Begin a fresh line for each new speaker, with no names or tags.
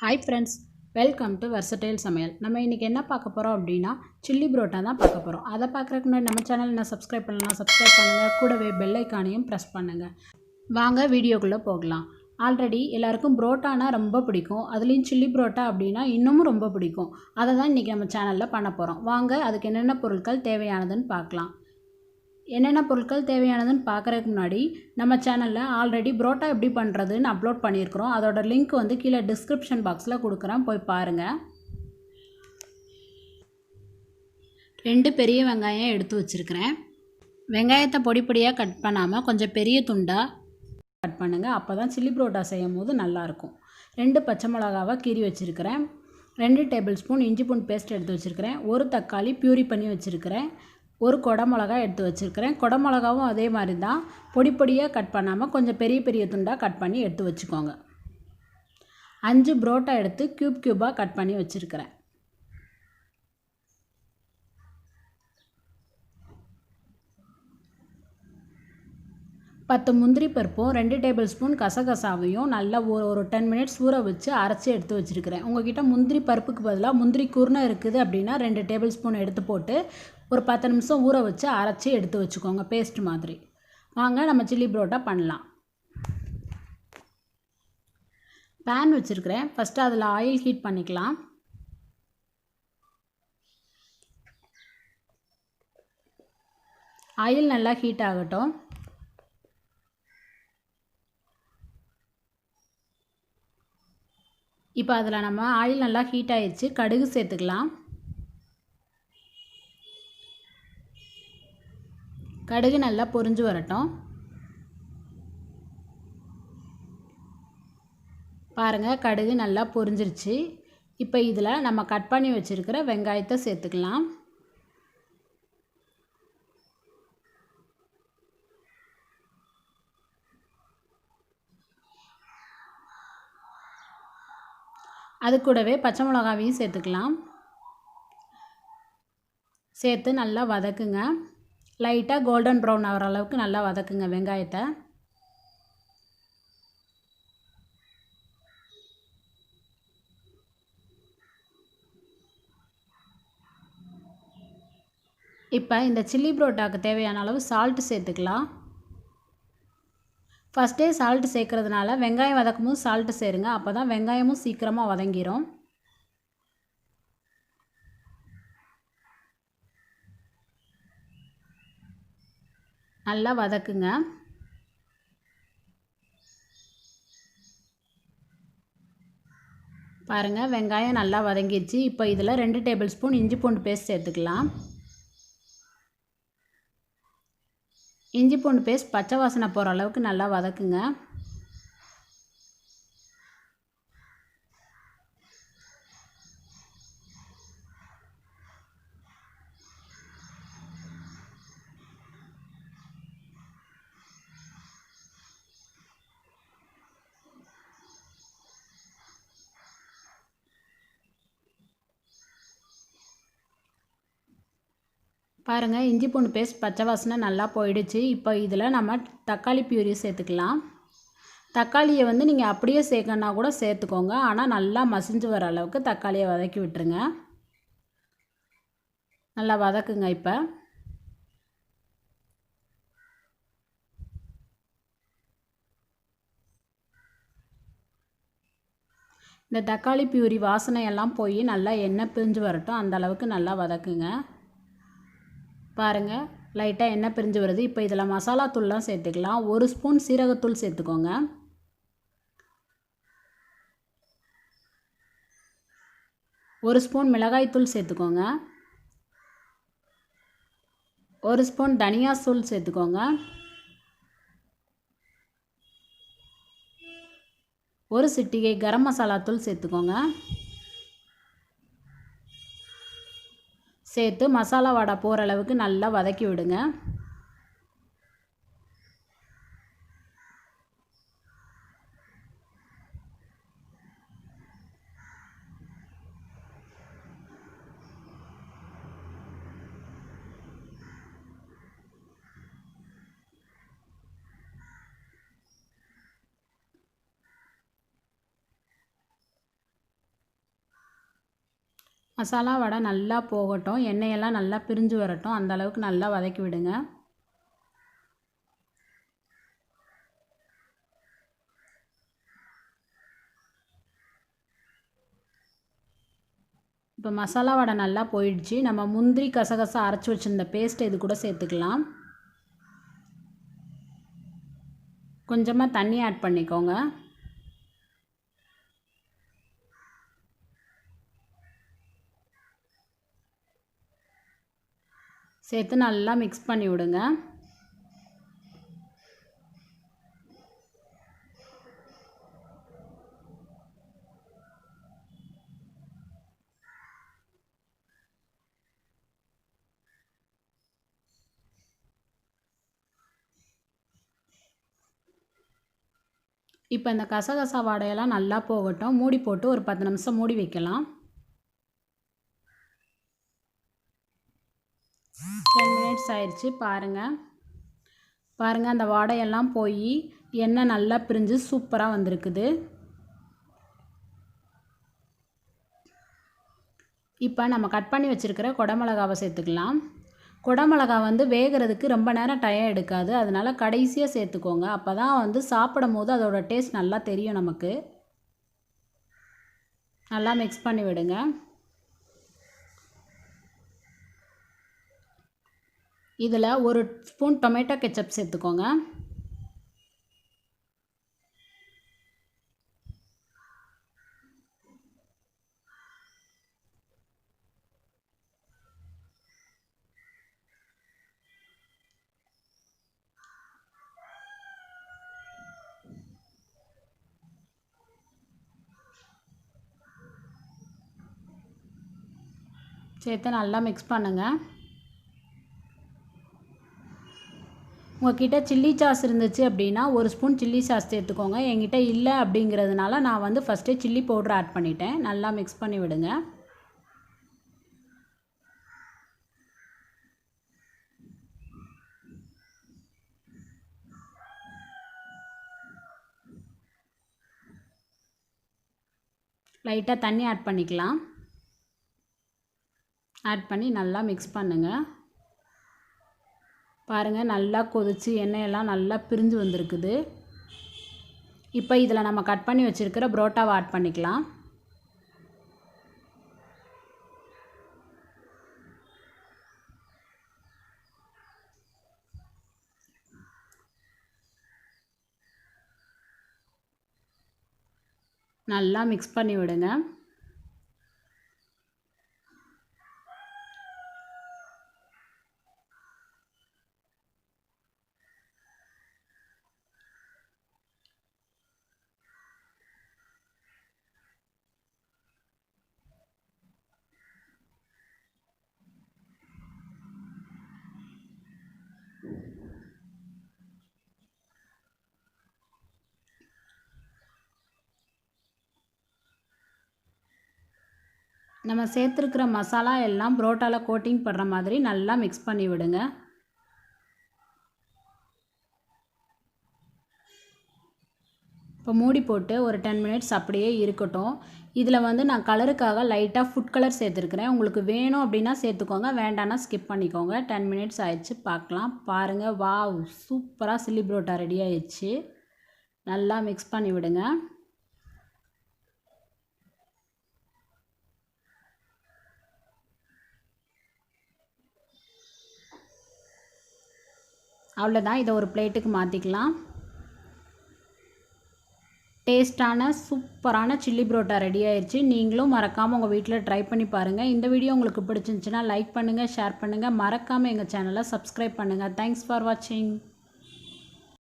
Hi friends, welcome to Versatile சமையல். நம்ம இன்னைக்கு என்ன பார்க்க போறோம் அப்படினா சில்லி பரோட்டா தான் பார்க்க போறோம். அத பார்க்கறதுக்கு முன்னாடி நம்ம சேனலை சப்ஸ்கிரைப் பண்ணலாம், சப்ஸ்கிரைப் பண்ணுங்க. கூடவே பெல் ஐகானையும் பிரஸ் பண்ணுங்க. வாங்க வீடியோக்குள்ள போகலாம். ஆல்ரெடி எல்லாருக்கும் பரோட்டானா ரொம்ப பிடிக்கும். அதுலயும் சில்லி பரோட்டா அப்படினா இன்னும் ரொம்ப பிடிக்கும். அத தான் இன்னைக்கு நம்ம சேனல்ல பண்ண போறோம். வாங்க அதுக்கு என்னென்ன பொருட்கள் தேவையானதுன்னு பார்க்கலாம். என்னென்ன பொருட்கள் தேவையானதுன்னு பார்க்குறதுக்கு முன்னாடி நம்ம சேனலில் ஆல்ரெடி பரோட்டா எப்படி பண்ணுறதுன்னு அப்லோட் பண்ணியிருக்கிறோம். அதோட லிங்க் வந்து கீழே டிஸ்கிரிப்ஷன் பாக்ஸில் கொடுக்குறேன், போய் பாருங்கள். 2 பெரிய வெங்காயம் எடுத்து வச்சுருக்கிறேன். வெங்காயத்தை பொடி பொடியாக கட் பண்ணாமல் கொஞ்சம் பெரிய துண்டாக கட் பண்ணுங்கள். அப்போ தான் சில்லி பரோட்டா செய்யும் போது நல்லாயிருக்கும். 2 பச்சை மிளகாவை கீறி வச்சுருக்கிறேன். 2 டேபிள் ஸ்பூன் இஞ்சி பூண்டு பேஸ்ட் எடுத்து வச்சுருக்கிறேன். 1 தக்காளி பியூரி பண்ணி வச்சுருக்கிறேன். 1 கொடை மிளகா எடுத்து வச்சுருக்கிறேன். கொடை மிளகாவும் அதே மாதிரி தான் பொடி பொடியாக கட் பண்ணாமல் கொஞ்சம் பெரிய பெரிய துண்டாக கட் பண்ணி எடுத்து வச்சுக்கோங்க. 5 பரோட்டா எடுத்து க்யூபாக கட் பண்ணி வச்சுருக்கிறேன். பத்து முந்திரி பருப்பும் 2 டேபிள் ஸ்பூன் கசகசாவையும் நல்லா ஒரு 10 மினிட்ஸ் ஊற வச்சு அரைச்சி எடுத்து வச்சுருக்கிறேன். உங்கள்கிட்ட முந்திரி பருப்புக்கு பதிலாக முந்திரி குருணை இருக்குது அப்படின்னா 2 டேபிள் ஸ்பூன் எடுத்து போட்டு ஒரு 10 நிமிஷம் ஊற வச்சு அரைச்சி எடுத்து வச்சுக்கோங்க, பேஸ்ட் மாதிரி. வாங்க நம்ம சில்லி பரோட்டா பண்ணலாம். பேன் வச்சுருக்கிறேன். ஃபஸ்ட்டு அதில் ஆயில் ஹீட் பண்ணிக்கலாம். ஆயில் நல்லா ஹீட் ஆகட்டும். இப்போ அதில் நம்ம ஆயில் நல்லா ஹீட் ஆயிடுச்சு. கடுகு சேர்த்துக்கலாம். கடுகு நல்லா பொரிஞ்சு வரட்டும். பாருங்கள், கடுகு நல்லா பொரிஞ்சிருச்சு. இப்போ இதில் நம்ம கட் பண்ணி வச்சுருக்கிற வெங்காயத்தை சேர்த்துக்கலாம். அது கூடவே பச்சை மிளகாவையும் சேர்த்துக்கலாம். சேர்த்து நல்லா வதக்குங்க. லைட்டாக கோல்டன் ப்ரௌன் ஆகிற அளவுக்கு நல்லா வதக்குங்க வெங்காயத்தை. இப்போ இந்த சில்லி பரோட்டாவுக்கு தேவையான அளவு சால்ட்டு சேர்த்துக்கலாம். ஃபஸ்ட்டே சால்ட்டு சேர்க்குறதுனால வெங்காயம் வதக்கும் போது சால்ட்டு சேருங்க. அப்போ தான் வெங்காயமும் சீக்கிரமாக வதங்கிடும். நல்லா வதக்குங்க. பாருங்கள், வெங்காயம் நல்லா வதங்கிடுச்சு. இப்போ இதில் 2 டேபிள் ஸ்பூன் இஞ்சி பூண்டு பேஸ்ட் சேர்த்துக்கலாம். இஞ்சி பூண்டு பேஸ்ட் பச்சை வாசனை போகிற அளவுக்கு நல்லா வதக்குங்க. பாருங்கள், இஞ்சி பூண்டு பேஸ்ட் பச்சை வாசனை நல்லா போயிடுச்சு. இப்போ இதில் நம்ம தக்காளி பியூரி சேர்த்துக்கலாம். தக்காளியை வந்து நீங்கள் அப்படியே சேர்க்கணுன்னா கூட சேர்த்துக்கோங்க. ஆனால் நல்லா மசிஞ்சு வர அளவுக்கு தக்காளியை வதக்கி விட்டுருங்க. நல்லா வதக்குங்க. இப்போ இந்த தக்காளி பியூரி வாசனையெல்லாம் போய் நல்லா எண்ணெய் பிரிஞ்சு வரட்டும். அந்த அளவுக்கு நல்லா வதக்குங்க. பாருங்கள், லைட்டாக எண்ணெய் பிரிஞ்சு வருது. இப்போ இதில் மசாலா தூள்லாம் சேர்த்துக்கலாம். 1 ஸ்பூன் சீரகத்தூள் சேர்த்துக்கோங்க. 1 ஸ்பூன் மிளகாய்த்தூள் சேர்த்துக்கோங்க. 1 ஸ்பூன் தனியாத்தூள் சேர்த்துக்கோங்க. 1 சிட்டிகை கரம் மசாலா தூள் சேர்த்துக்கோங்க. சேர்த்து மசாலா வாடை போகிற அளவுக்கு நல்லா வதக்கி விடுங்க. மசாலா வடை நல்லா போகட்டும், எண்ணெயெல்லாம் நல்லா பிரிஞ்சு வரட்டும், அந்த அளவுக்கு நல்லா வதக்கி விடுங்க. இப்போ மசாலா வடை நல்லா போயிடுச்சு. நம்ம முந்திரி கசகசா அரைச்சி வச்சுருந்த பேஸ்ட்டை இது கூட சேர்த்துக்கலாம். கொஞ்சமாக தண்ணி ஆட் பண்ணிக்கோங்க. சேர்த்து நல்லா மிக்ஸ் பண்ணி விடுங்க. இப்போ இந்த கசகசா வாடையெல்லாம் நல்லா போகட்டும். மூடி போட்டு ஒரு 10 நிமிஷம் மூடி வைக்கலாம். 10 மினிட்ஸ் ஆயிடுச்சு. பாருங்கள் அந்த வாடையெல்லாம் போய் எண்ணெய் நல்லா பிரிஞ்சு சூப்பராக வந்திருக்குது. இப்போ நம்ம கட் பண்ணி வச்சுருக்கிற குடமிளகாவை சேர்த்துக்கலாம். குடமிளகா வேகிறதுக்கு ரொம்ப நேரம் டைம் எடுக்காது, அதனால் கடைசியாக சேர்த்துக்கோங்க. அப்போ தான் சாப்பிடும் போது அதோட டேஸ்ட் நல்லா தெரியும் நமக்கு. நல்லா மிக்ஸ் பண்ணி விடுங்க. இதில் 1 ஸ்பூன் டொமேட்டோ கெச்சப் சேர்த்துக்கோங்க. சேர்த்து நல்லா மிக்ஸ் பண்ணுங்கள். உங்கள்கிட்ட சில்லி சாஸ் இருந்துச்சு அப்படின்னா 1 ஸ்பூன் சில்லி சாஸ் சேர்த்துக்கோங்க. என்கிட்ட இல்லை அப்படிங்கிறதுனால நான் ஃபஸ்ட்டே சில்லி பவுடர் ஆட் பண்ணிட்டேன். நல்லா மிக்ஸ் பண்ணி விடுங்க. லைட்டாக தண்ணி ஆட் பண்ணிக்கலாம். ஆட் பண்ணி நல்லா மிக்ஸ் பண்ணுங்கள். பாருங்கள் நல்லா கொதிச்சு எண்ணெயெல்லாம் நல்லா பிரிஞ்சு வந்திருக்குது. இப்போ இதில் நம்ம கட் பண்ணி வச்சுருக்கிற புரோட்டாவை ஆட் பண்ணிக்கலாம். நல்லா மிக்ஸ் பண்ணி விடுங்க. நம்ம சேர்த்துருக்கிற மசாலா எல்லாம் புரோட்டாவில் கோட்டிங் பண்ணுற மாதிரி நல்லா மிக்ஸ் பண்ணி விடுங்க. இப்போ மூடி போட்டு ஒரு 10 மினிட்ஸ் அப்படியே இருக்கட்டும். இதில் நான் கலருக்காக லைட்டாக ஃபுட் கலர் சேர்த்துருக்குறேன். உங்களுக்கு வேணும் அப்படின்னா சேர்த்துக்கோங்க, வேண்டான்னா ஸ்கிப் பண்ணிக்கோங்க. 10 மினிட்ஸ் ஆயிடுச்சு, பார்க்கலாம். பாருங்கள், வாவ், சூப்பராக சில்லி புரோட்டா ரெடி ஆயிடுச்சு. நல்லா மிக்ஸ் பண்ணி விடுங்க. அவ்வளோதான், இதை ஒரு பிளேட்டுக்கு மாற்றிக்கலாம். டேஸ்டான சூப்பரான சில்லி புரோட்டா ரெடி ஆயிடுச்சு. நீங்களும் மறக்காமல் உங்கள் வீட்டில் ட்ரை பண்ணி பாருங்கள். இந்த வீடியோ உங்களுக்கு பிடிச்சிருந்துச்சுன்னா லைக் பண்ணுங்கள், ஷேர் பண்ணுங்கள், மறக்காமல் எங்கள் சேனலை சப்ஸ்கிரைப் பண்ணுங்கள். தேங்க்ஸ் ஃபார் வாட்சிங்.